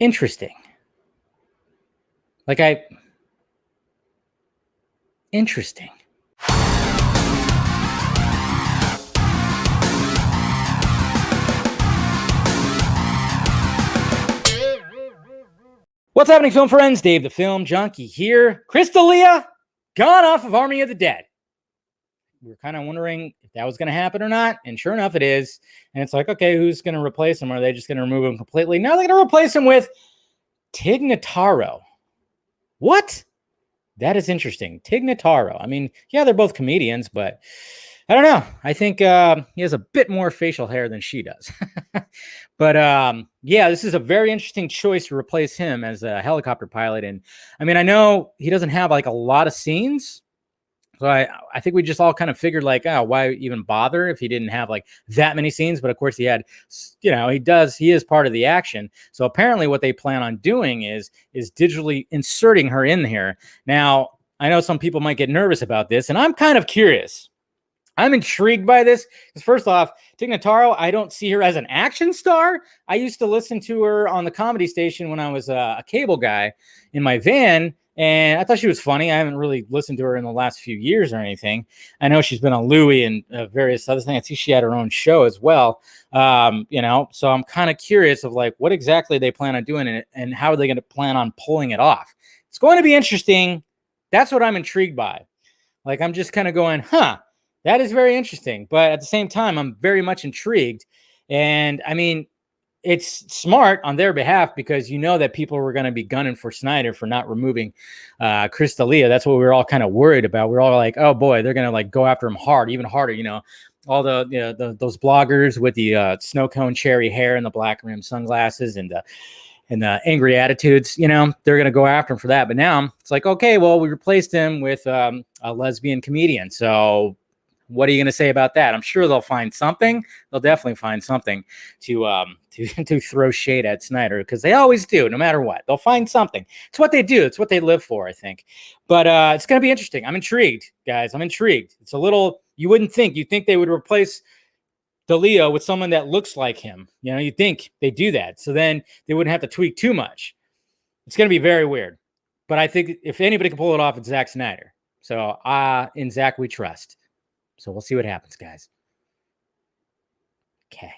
interesting. Interesting. What's happening, film friends? Dave the Film Junkie here. Crystalia gone off of Army of the Dead. We were kind of wondering if that was going to happen or not, and sure enough, it is. And it's like, okay, who's going to replace him? Are they just going to remove him completely? No, they're going to replace him with Tig Notaro. What? That is interesting. Tig Notaro. I mean, yeah, they're both comedians, but I don't know. I think he has a bit more facial hair than she does. But yeah, this is a very interesting choice to replace him as a helicopter pilot. And I mean, I know he doesn't have like a lot of scenes. So I think we just all kind of figured like, oh, why even bother if he didn't have like that many scenes? But of course he had, you know, he is part of the action. So apparently what they plan on doing is digitally inserting her in here. Now, I know some people might get nervous about this, and I'm kind of curious. I'm intrigued by this because first off, Tig Notaro, I don't see her as an action star. I used to listen to her on the comedy station when I was a cable guy in my van, and I thought she was funny. I haven't really listened to her in the last few years or anything. I know she's been on Louie and various other things. I see she had her own show as well. You know, so I'm kind of curious of like what exactly they plan on doing it and how are they going to plan on pulling it off. It's going to be interesting. That's what I'm intrigued by. Like, I'm just kind of going, huh. That is very interesting, but at the same time, I'm very much intrigued. And I mean, it's smart on their behalf because you know that people were going to be gunning for Snyder for not removing Crystalia. That's what we were all kind of worried about. We're all like, oh boy, they're going to like go after him hard, even harder. You know, all those bloggers with the snow cone cherry hair and the black rim sunglasses and the angry attitudes, you know, they're going to go after him for that. But now it's like, okay, well, we replaced him with a lesbian comedian. So what are you going to say about that? I'm sure they'll find something. They'll definitely find something to throw shade at Snyder because they always do, no matter what. They'll find something. It's what they do. It's what they live for, I think. But it's going to be interesting. I'm intrigued, guys. I'm intrigued. It's a little, you wouldn't think. You'd think they would replace DeLeo with someone that looks like him. You know, you'd think they do that. So then they wouldn't have to tweak too much. It's going to be very weird. But I think if anybody can pull it off, it's Zack Snyder. So in Zack we trust. So we'll see what happens, guys. Okay.